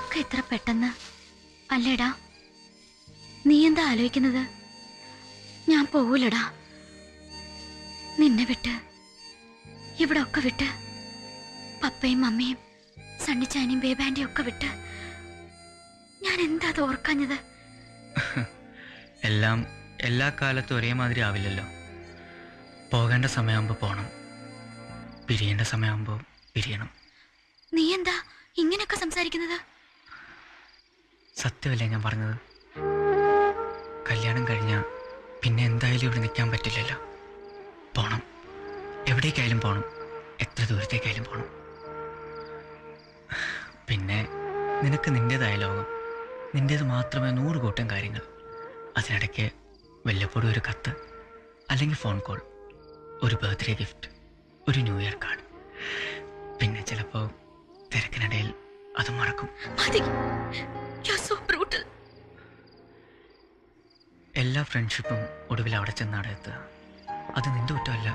ഒക്കെ ഇത്ര പെട്ടെന്ന് അല്ലേടാ? നീ എന്താ ആലോചിക്കുന്നത്? ഞാൻ പോവൂലടാ നിന്നെ വിട്ട്, ഇവിടെ ഒക്കെ വിട്ട്, പപ്പയും മമ്മിയും സണ്ണിച്ചാനും ബേബാൻഡിയും ഒക്കെ വിട്ട്. ഞാൻ എന്താ അത് ഓർക്കാഞ്ഞത്? എല്ലാം എല്ലാ കാലത്തും ഒരേമാതിരി ആവില്ലല്ലോ. പോകേണ്ട സമയമാകുമ്പോൾ പോകണം, പിരിയേണ്ട സമയമാകുമ്പോൾ പിരിയണം. നീ എന്താ ഇങ്ങനെയൊക്കെ സംസാരിക്കുന്നത്? സത്യമല്ലേ ഞാൻ പറഞ്ഞത്? കല്യാണം കഴിഞ്ഞാൽ പിന്നെ എന്തായാലും ഇവിടെ നിൽക്കാൻ പറ്റില്ലല്ലോ. പോണം, എവിടേക്കായാലും പോണം, എത്ര ദൂരത്തേക്കായാലും പോണം. പിന്നെ നിനക്ക് നിൻ്റേതായ ലോകം, നിൻ്റേത് മാത്രമേ 100 കൂട്ടം കാര്യങ്ങൾ. അതിനിടയ്ക്ക് വല്ലപ്പോഴും ഒരു കത്ത്, അല്ലെങ്കിൽ ഫോൺ കോൾ, ഒരു ബർത്ത്ഡേ ഗിഫ്റ്റ്, ഒരു ന്യൂ ഇയർ കാർഡ്. പിന്നെ ചിലപ്പോൾ തിരക്കിനിടയിൽ അത് മറക്കും. എല്ലാ ഫ്രണ്ട്ഷിപ്പും ഒടുവിൽ അവിടെ ചെന്നാണ് എത്തുക. അത് നിന്റെ കുറ്റമല്ല,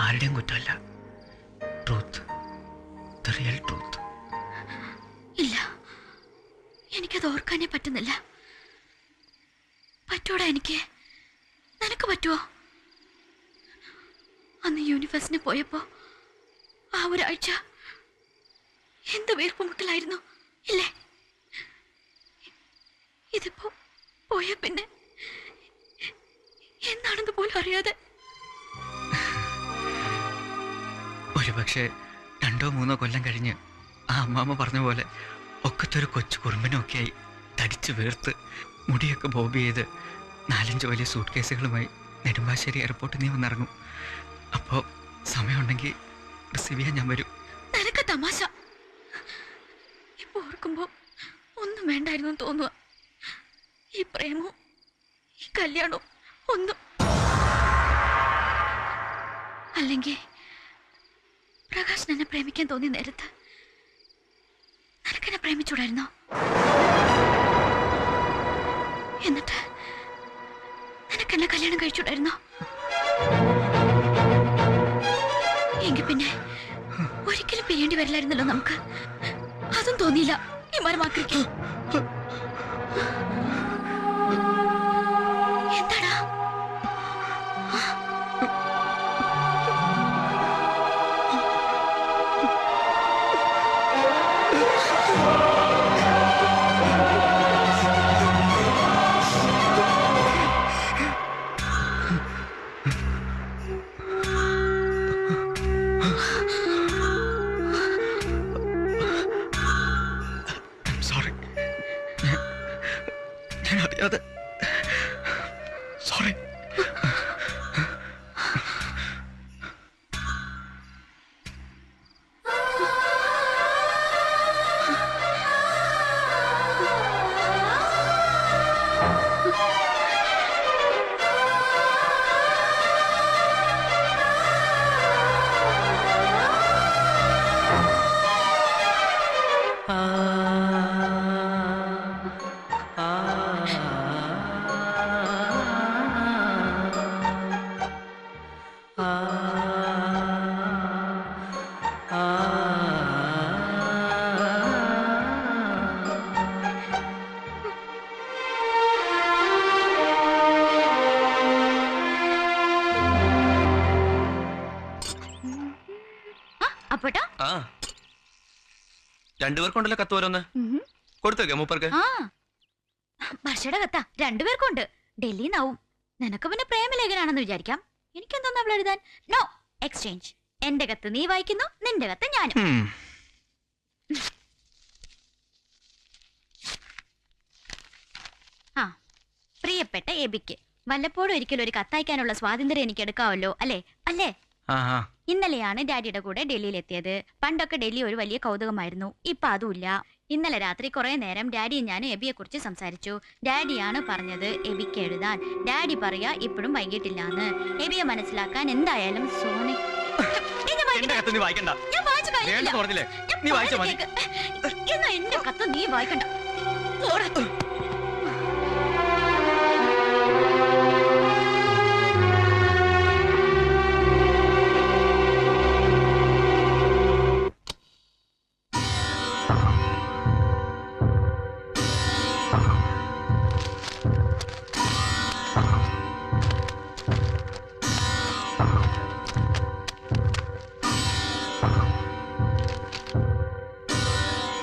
ആരുടെയും കുറ്റമല്ല. Truth, the real truth. ഇല്ല, എനിക്കത് ഓർക്കാനേ പറ്റുന്നില്ല. പറ്റൂടാ എനിക്ക്? നിനക്ക് പറ്റുമോ? അന്ന് യൂണിവേഴ്സിന് പോയപ്പോ ആ ഒരാഴ്ച എന്ത് വീർപ്പുമുട്ടലായിരുന്നു ഇല്ലേ? ഇതിപ്പോ പോയ പിന്നെ എന്താണെന്ന് പോലും അറിയാതെ. ഒരുപക്ഷെ 2 or 3 കൊല്ലം കഴിഞ്ഞ് ആ അമ്മാമ്മ പറഞ്ഞ പോലെ ഒക്കത്തൊരു കൊച്ചു കുറുമ്പനൊക്കെയായി തടിച്ചു വീർത്ത് മുടിയൊക്കെ ബോബ് ചെയ്ത് 4-5 വലിയ സൂട്ട് കേസുകളുമായി നെടുമ്പാശ്ശേരി എയർപോർട്ടിൽ നീ വന്നിറങ്ങും. അപ്പോൾ സമയമുണ്ടെങ്കിൽ റിസീവ് ചെയ്യാൻ ഞാൻ വരും. നിനക്ക് തമാശ. ഇപ്പൊ ഓർക്കുമ്പോ ഒന്നും വേണ്ടായിരുന്നു തോന്നുക. ഈ പ്രേമവും ഈ കല്യാണവും ഒന്നും. അല്ലെങ്കിൽ പ്രകാശ് എന്നെ പ്രേമിക്കാൻ തോന്നിയ നേരത്ത് നിനക്കെന്നെ പ്രേമിച്ചൂടായിരുന്നോ? എന്നിട്ട് നിനക്കെന്നെ കല്യാണം കഴിച്ചൂടായിരുന്നോ? എങ്കിൽ പിന്നെ ഒരിക്കലും പിരിയേണ്ടി വരില്ലായിരുന്നല്ലോ നമുക്ക്. അതും തോന്നിയില്ല ഈ മരമാക്രിക്ക്. എന്താടാ? സോറി. രണ്ടുപേർക്കുണ്ടല്ലോ കത്ത് ഓരോന്ന് കൊടുത്തേക്കെ മൂപ്പർക്ക്. ഭാഷയുടെ കത്താ രണ്ടുപേർക്കുണ്ട്. ഡൽഹിന്നാവും. നിനക്ക് പിന്നെ പ്രേമലേഖനാണെന്ന് വിചാരിക്കാം. എനിക്കെന്തോന്ന് അവൾ എഴുതാൻ? No exchange. എന്റെ കത്ത് നീ വായിക്കുന്നു, നിന്റെ കത്ത് ഞാനും. പ്രിയപ്പെട്ട എബിക്ക്, വല്ലപ്പോഴും ഒരിക്കലും ഒരു കത്തയക്കാനുള്ള സ്വാതന്ത്ര്യം എനിക്ക് എടുക്കാമല്ലോ അല്ലേ? അല്ലേ? ഇന്നലെയാണ് ഡാഡിയുടെ കൂടെ ഡൽഹിയിൽ എത്തിയത്. പണ്ടൊക്കെ ഡൽഹി ഒരു വലിയ കൗതുകമായിരുന്നു. ഇപ്പൊ അതുമില്ല. ഇന്നലെ രാത്രി കുറെ നേരം ഡാഡിയും ഞാനും എബിയെ കുറിച്ച് സംസാരിച്ചു. ഡാഡിയാണ് പറഞ്ഞത് എബിക്ക് എഴുതാൻ. ഡാഡി പറയാ ഇപ്പോഴും വൈകിട്ടില്ലാന്ന്. എബിയെ മനസ്സിലാക്കാൻ എന്തായാലും സോണി എന്റെ കത്ത് നീ വായിക്കണ്ട.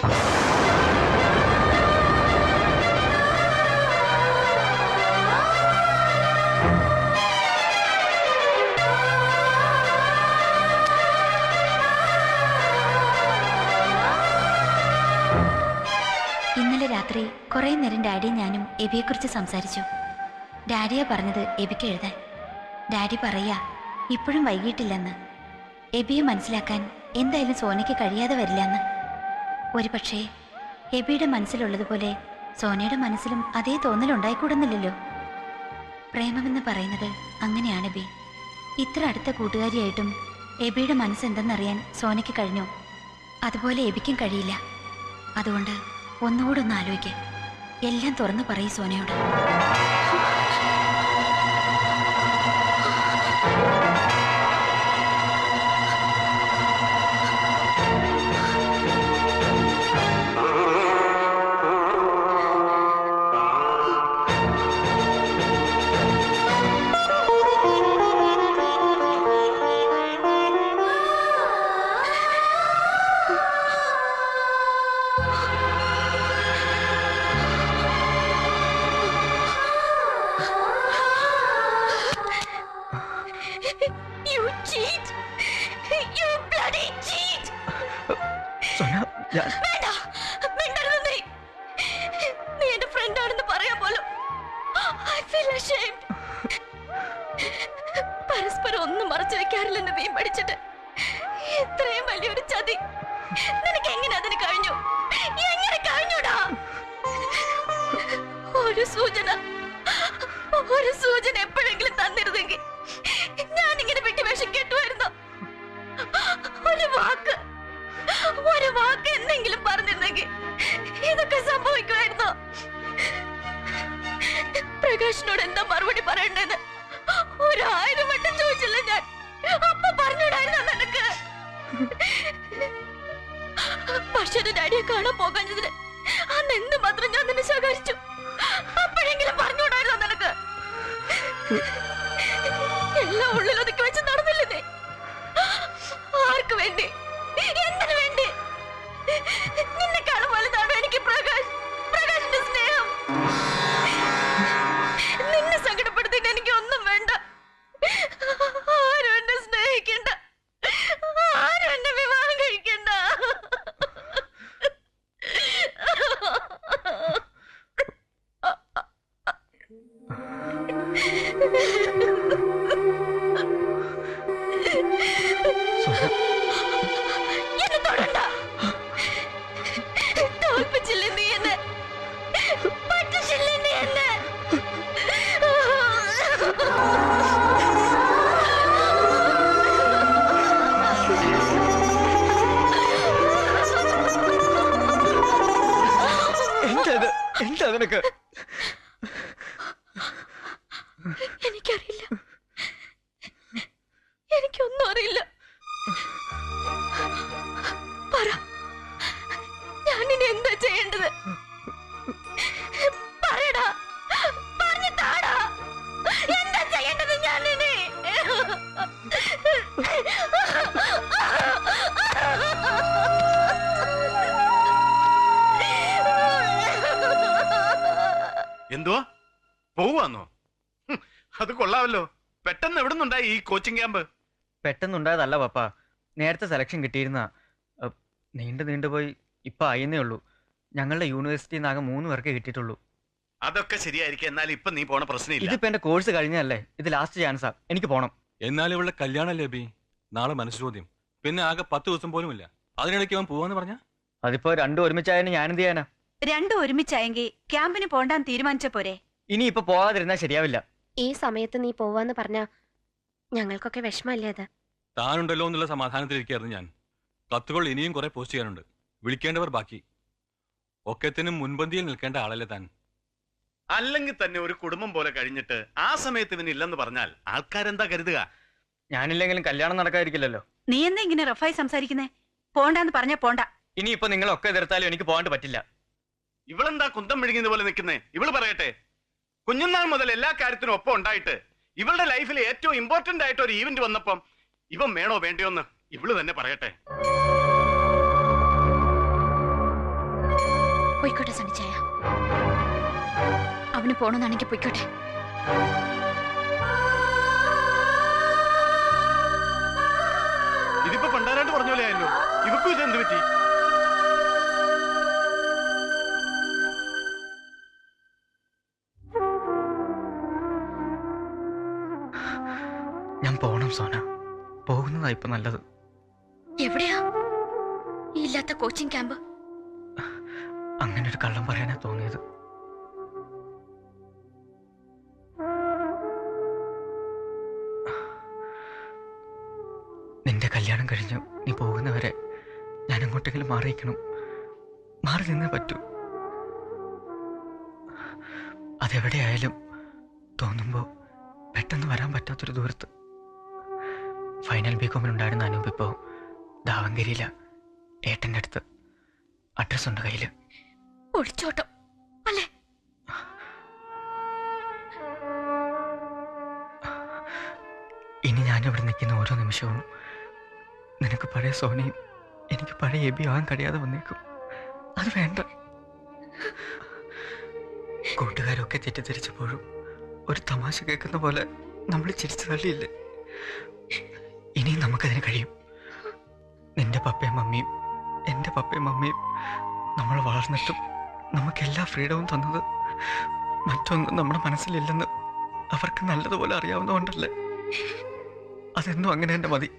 ഇന്നലെ രാത്രി കുറെ നേരം ഡാഡിയും ഞാനും എബിയെക്കുറിച്ച് സംസാരിച്ചു. ഡാഡിയാ പറഞ്ഞത് എബിക്ക് എഴുതാൻ. ഡാഡി പറയാ ഇപ്പോഴും വൈകിട്ടില്ലെന്ന്. എബിയെ മനസ്സിലാക്കാൻ എന്തായാലും സോനയ്ക്ക് കഴിയാതെ വരില്ലെന്ന്. ഒരു പക്ഷേ എബിയുടെ മനസ്സിലുള്ളതുപോലെ സോനയുടെ മനസ്സിലും അതേ തോന്നലുണ്ടായിക്കൂടുന്നില്ലല്ലോ. പ്രേമമെന്ന് പറയുന്നത് അങ്ങനെയാണ് എബി. ഇത്ര അടുത്ത കൂട്ടുകാരിയായിട്ടും എബിയുടെ മനസ്സെന്തെന്നറിയാൻ സോനയ്ക്ക് കഴിഞ്ഞു. അതുപോലെ എബിക്കും കഴിയില്ല. അതുകൊണ്ട് ഒന്നുകൂടെ ഒന്ന് ആലോചിക്കുക. എല്ലാം തുറന്നു പറയും സോനയോട്. പരസ്പരം ഒന്നും മറച്ചു വെക്കാറില്ലെന്ന് നീ പഠിച്ചിട്ട് ഇത്രയും വലിയൊരു ചതി നിനക്ക് എങ്ങനെ അതിന് കഴിഞ്ഞു? എങ്ങനെ കഴിഞ്ഞൂടാ? ഒരു സൂചന എപ്പോഴെങ്കിലും തന്നിരുന്നെങ്കിൽ ഞാനിങ്ങനെ വിട്ടുവേഷം കേട്ടുമായിരുന്നു. ഒരു വാക്ക് എന്തെങ്കിലും പറഞ്ഞിരുന്നെങ്കിൽ ഇതൊക്കെ സംഭവിക്കുമായിരുന്നു. പ്രകാശിനോട് എന്താ മറുപടി പറയണ്ടെന്ന് 1000 വട്ടം ചോദിച്ചില്ല ഞാൻ. അപ്പൊ പറഞ്ഞിടായിരുന്നു നിനക്ക്. പക്ഷേ ഡാഡിയെ കാണാൻ പോകാഞ്ഞതിന് അന്ന് എന്ത് മാത്രം ഞാൻ നിന്നെ ശകാരിച്ചു. അപ്പോഴെങ്കിലും പറഞ്ഞുകൂടായിരുന്നു നിനക്ക്. എല്ലാം ഉള്ളിലൊതുക്കി വെച്ച് നടന്നില്ലേ? ആർക്ക് വേണ്ടി? എന്തിനു വേണ്ടി? നിന്നെക്കാളും വലുതാണ് എനിക്ക് പ്രകാശിന്റെ സ്നേഹം. നിന്നെ സങ്കടപ്പെടുത്തിട്ട് എനിക്ക് ഒന്നും വേണ്ട. ആരും എന്നെ സ്നേഹിക്കണ്ട. ആരും എന്നെ വിവാഹം കഴിക്കണ്ട. എന്നെ തൊടണ്ട. തോൽപ്പിച്ചില്ലേ നീ എന്നെ? പറ്റിച്ചില്ലേ നീ എന്നെ? എന്താ നിനക്ക്? എനിക്കറിയില്ല. എനിക്കൊന്നും അറിയില്ല. പറ, ഞാനിനി എന്താ ചെയ്യേണ്ടത്? പറയടാ, പറഞ്ഞു താടാ. എന്താ ചെയ്യേണ്ടത് ഞാനിനി? എന്തുവാ പോവാന്നോ? അത് കൊള്ളാമല്ലോ. പെട്ടെന്ന് എവിടെ നിന്നുണ്ടായി ഈ കോച്ചിങ് ക്യാമ്പ്? പെട്ടെന്നുണ്ടായതല്ല പപ്പ. നേരത്തെ സെലക്ഷൻ കിട്ടിയിരുന്ന നീണ്ടുപോയി ഇപ്പൊ ആയെന്നേ ഉള്ളൂ. ഞങ്ങളുടെ യൂണിവേഴ്സിറ്റിയിൽ നിന്ന് ആകെ 3 പേർക്ക് കിട്ടിയിട്ടുള്ളൂ. അതൊക്കെ ശരിയായിരിക്കും. എന്നാൽ ഇപ്പൊ നീ പോണ പ്രശ്നമില്ല. ഇതിപ്പോ എന്റെ കോഴ്സ് കഴിഞ്ഞല്ലേ. ഇത് ലാസ്റ്റ് ചാൻസാ. എനിക്ക് പോണം. എന്നാൽ ഇവളുടെ കല്യാണല്ലേ ബി? നാളെ മനസ്സോദ്യം. പിന്നെ ആകെ 10 ദിവസം പോലും ഇല്ല. അതിനിടയ്ക്ക് അവൻ പോവാന്ന് പറഞ്ഞ അതിപ്പോ രണ്ടും ഒരുമിച്ചായതിന് ഞാൻ എന്ത് ചെയ്യാനാ? രണ്ടും ഒരുമിച്ചായെങ്കിൽ ക്യാമ്പിന് പോണ്ടാൻ തീരുമാനിച്ച പോരെ? ഇനി ഇപ്പൊ പോവാതിരുന്നാ ശരിയാവില്ല. ഈ സമയത്ത് നീ പോവാന്ന് പറഞ്ഞ ഞങ്ങൾക്കൊക്കെ വിഷമല്ലേ അത്? താനുണ്ടല്ലോ എന്നുള്ള സമാധാനത്തിലിരിക്കായിരുന്നു ഞാൻ. കത്തുകൾ ഇനിയും കുറെ പോസ്റ്റ് ചെയ്യാനുണ്ട്. വിളിക്കേണ്ടവർ ബാക്കി. ഒക്കത്തിനും മുൻപന്തിയിൽ നിൽക്കേണ്ട ആളല്ലേ താൻ. അല്ലെങ്കിൽ തന്നെ ഒരു കുടുംബം പോലെ കഴിഞ്ഞിട്ട് ആ സമയത്ത് ഇവന് ഇല്ലെന്ന് പറഞ്ഞാൽ ആൾക്കാരെന്താ കരുതുക? ഞാനില്ലെങ്കിലും കല്യാണം നടക്കാതിരിക്കില്ലല്ലോ. നീ എന്താ ഇങ്ങനെ റഫായി സംസാരിക്കുന്നേ? പോണ്ടാന്ന് പറഞ്ഞ പോണ്ട. ഇനിയിപ്പോ നിങ്ങളൊക്കെ എതിർത്താലും എനിക്ക് പോകാണ്ട് പറ്റില്ല. ഇവളെന്താ കുന്തം വിഴുങ്ങിയത് പോലെ നിൽക്കുന്നേ? ഇവള് പറയട്ടെ. കുഞ്ഞുനാൾ മുതൽ എല്ലാ കാര്യത്തിനും ഒപ്പം ഉണ്ടായിട്ട് ഇവളുടെ ലൈഫിൽ ഏറ്റവും ഇമ്പോർട്ടന്റ് ആയിട്ട് ഒരു ഈവന്റ് വന്നപ്പം ഇവൻ വേണോ വേണ്ടയോന്ന് ഇവള് തന്നെ പറയട്ടെ. പോയിക്കോട്ടെ സണിച്ചായ. അവന് പോണമെന്നാണെങ്കിൽ പോയിക്കോട്ടെ. ഇതിപ്പോ പണ്ടാരായിട്ട് പറഞ്ഞ പോലെ ആയല്ലോ. ഇവക്കും ഇതെന്ത് പറ്റി? ഞാൻ പോണം സോന. പോകുന്നതാ ഇപ്പൊ നല്ലത്. എവിടെയാ ഈ ഇല്ലാത്ത കോച്ചിങ് ക്യാമ്പ്? അങ്ങനെ ഒരു കള്ളം പറയാനാ തോന്നിയത്. നിന്റെ കല്യാണം കഴിഞ്ഞു നീ പോകുന്നവരെ ഞാൻ അങ്ങോട്ടെങ്കിലും മാറിയിരിക്കണം. മാറി നിന്നേ പറ്റൂ. അതെവിടെയായാലും തോന്നുമ്പോൾ പെട്ടെന്ന് വരാൻ പറ്റാത്തൊരു ദൂരത്ത്. ഫൈനൽ ബികോമിനുണ്ടായിരുന്ന അനൂപ് ഇപ്പോൾ ദാവങ്കരിയില ഏട്ടൻ്റെ അടുത്ത്. അഡ്രസ് ഉണ്ട് കയ്യിൽ. ഒളിച്ചോട്ടം അല്ലേ? ഇനി ഞാനിവിടെ നിൽക്കുന്ന ഓരോ നിമിഷവും നിനക്ക് പഴയ സോനയും എനിക്ക് പഴയ എബി ആകാൻ കഴിയാതെ വന്നേക്കും. അത് വേണ്ട. കൂട്ടുകാരൊക്കെ തെറ്റിദ്ധരിച്ചപ്പോഴും ഒരു തമാശ കേൾക്കുന്ന പോലെ നമ്മൾ ചിരിച്ചു തള്ളിയില്ലേ? ഇനിയും നമുക്കതിന് കഴിയും. നിന്റെ പപ്പയും മമ്മിയും എൻ്റെ പപ്പയും മമ്മിയും നമ്മൾ വളർന്നിട്ടും നമുക്കെല്ലാ ഫ്രീഡവും തന്നത് മറ്റൊന്നും നമ്മുടെ മനസ്സിലില്ലെന്ന് അവർക്ക് നല്ലതുപോലെ അറിയാവുന്നതുകൊണ്ടല്ലേ? അതെന്നും അങ്ങനെ തന്നെ മതി.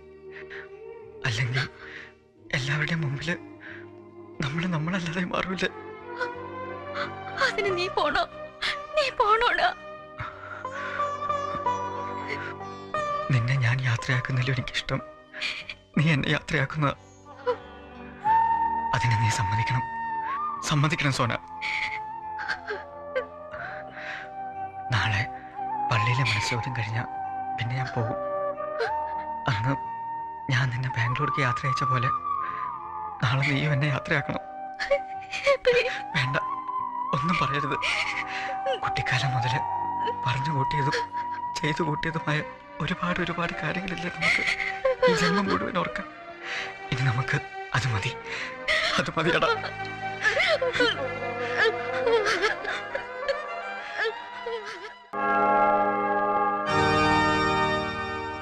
അല്ലെങ്കിൽ എല്ലാവരുടെയും മുമ്പിൽ നമ്മളല്ലാതെ മാറൂല്ലേ? അതിന് നീ പോണോടാ. നിന്നെ ഞാൻ യാത്രയാക്കുന്നതിലും എനിക്കിഷ്ടം നീ എന്നെ യാത്രയാക്കുന്ന. അതിനെ നീ സമ്മതിക്കണം സോന. നാളെ പള്ളിയിലെ മത്സരം കഴിഞ്ഞാൽ പിന്നെ ഞാൻ പോകും. അന്ന് ഞാൻ നിന്നെ ബാംഗ്ലൂർക്ക് യാത്ര അയച്ച പോലെ നാളെ നീയും എന്നെ യാത്രയാക്കണം. വേണ്ട, ഒന്നും പറയരുത്. കുട്ടിക്കാലം മുതൽ പറഞ്ഞു കൂട്ടിയതും ചെയ്തു കൂട്ടിയതുമായ ഒരുപാട് കാര്യങ്ങളില്ലേ നമുക്ക് ഈ ജന്മം മുഴുവൻ ഓർക്കാൻ. ഇനി നമുക്ക് അത് മതിയടാ.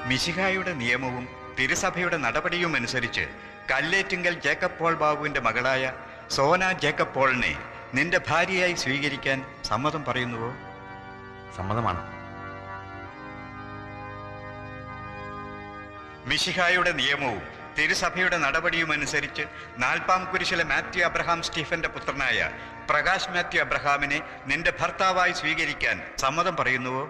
മിശിഹായുടെ നിയമവും തിരുസഭയുടെ നടപടിയും അനുസരിച്ച് കല്ലേറ്റിങ്കൽ ജേക്കബ് പോൾ ബാബുവിന്റെ മകളായ സോന ജേക്കബ് പോളിനെ നിന്റെ ഭാര്യയായി സ്വീകരിക്കാൻ സമ്മതം പറയുന്നുവോ? സമ്മതമാണ്. മിശിഹായുടെ നിയമവും തിരുസഭയുടെ നടപടിയും അനുസരിച്ച് 40-ാം കുരിശിലെ മാത്യു അബ്രഹാം സ്റ്റീഫന്റെ പുത്രനായ പ്രകാശ് മാത്യു അബ്രഹാമിനെ നിന്റെ ഭർത്താവായി സ്വീകരിക്കാൻ സമ്മതം പറയുന്നുവോ?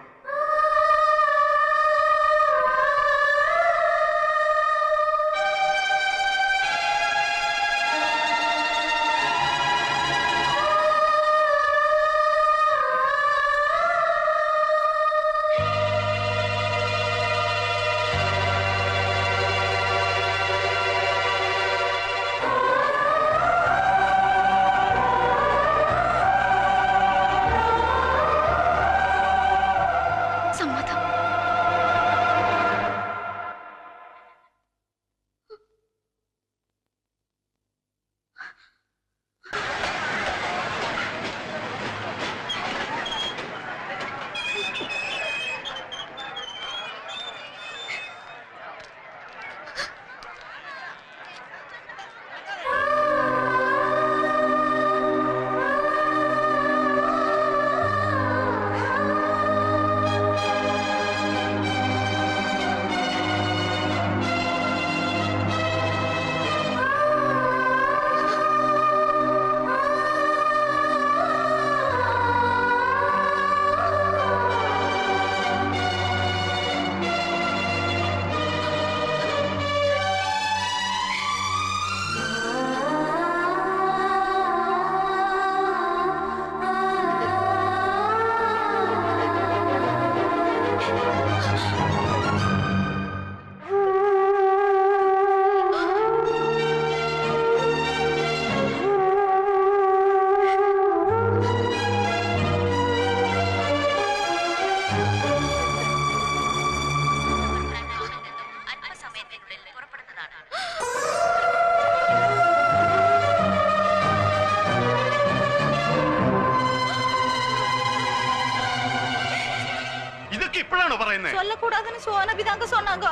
പറയുന്നേ? சொல்லக்கூடாதுன்னு சோனபி தாங்க சொன்னாங்க.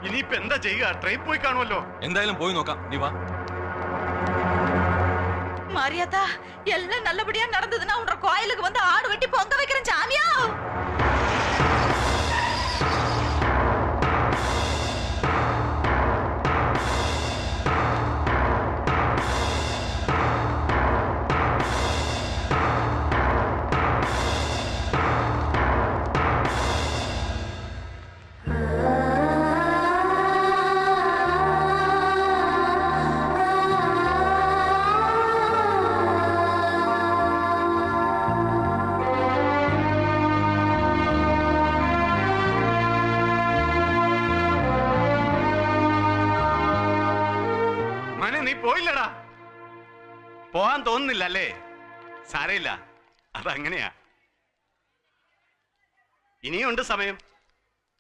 ഇനിയിപ്പോ എന്താ ചെയ്യുക? ട്രെയിൻ പോയി കാണുമല്ലോ. എന്തായാലും പോയി നോക്കാം, നീ വാ. மாரியாத்தா, எல்லாம் நல்லபடியா நடந்ததுன்னா உன்ற கோயிலுக்கு வந்து ஆடு வெட்டி பொங்க வைக்கிறேன் சாமியா. നീ പോയില്ലടാ. പോവാൻ തോന്നുന്നില്ല അല്ലേ? സാരയില്ല, അതങ്ങനെയാ. ഇനിയുണ്ട് സമയം.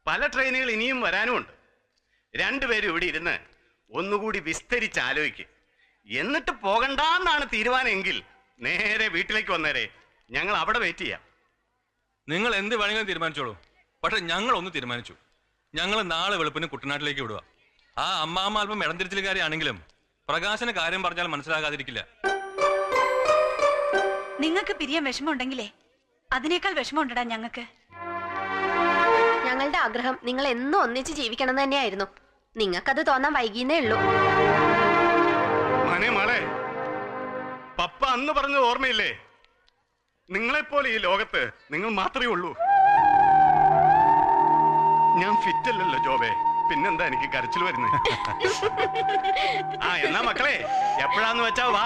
പല ട്രെയിനുകൾ ഇനിയും വരാനുമുണ്ട്. രണ്ടുപേരും ഇവിടെ ഇരുന്ന് ഒന്നുകൂടി വിസ്തരിച്ച് ആലോചിക്കും. എന്നിട്ട് പോകണ്ടെന്നാണ് തീരുമാനമെങ്കിൽ നേരെ വീട്ടിലേക്ക് വന്നേരെ. ഞങ്ങൾ അവിടെ വെയിറ്റ് ചെയ്യാം. നിങ്ങൾ എന്ത് വേണമെങ്കിലും തീരുമാനിച്ചോളൂ. പക്ഷെ ഞങ്ങൾ ഒന്ന് തീരുമാനിച്ചു. ഞങ്ങൾ നാളെ വെളുപ്പിന് കുട്ടനാട്ടിലേക്ക് വിടുക. ആ അമ്മാമ്മ അല്പം ഇടം തിരിച്ചിലുകാരിയാണെങ്കിലും പ്രകാശന് കാര്യം പറഞ്ഞാൽ മനസ്സിലാകാതിരിക്കില്ല. നിങ്ങൾക്ക് പിരിയാൻ വിഷമമുണ്ടെങ്കിലേ അതിനേക്കാൾ വിഷമമുണ്ടടാ ഞങ്ങൾക്ക്. ഞങ്ങളുടെ ആഗ്രഹം നിങ്ങൾ എന്നും ഒന്നിച്ച് ജീവിക്കണം തന്നെയായിരുന്നു. നിങ്ങൾക്കത് തോന്നാൻ വൈകിയെന്നേ ഉള്ളൂ. മോളെ, പപ്പ അന്ന് പറഞ്ഞത് ഓർമ്മയില്ലേ? നിങ്ങളെപ്പോലെ ഈ ലോകത്ത് നിങ്ങൾ മാത്രമേ ഉള്ളൂ. ഞാൻ ഫിറ്റല്ലല്ലോ ജോബേ, പിന്നെന്താ എനിക്ക് കരച്ചിൽ വരുന്നത്? ആ എന്നാ മക്കളെ, എപ്പോഴാന്ന് വെച്ചാ വാ.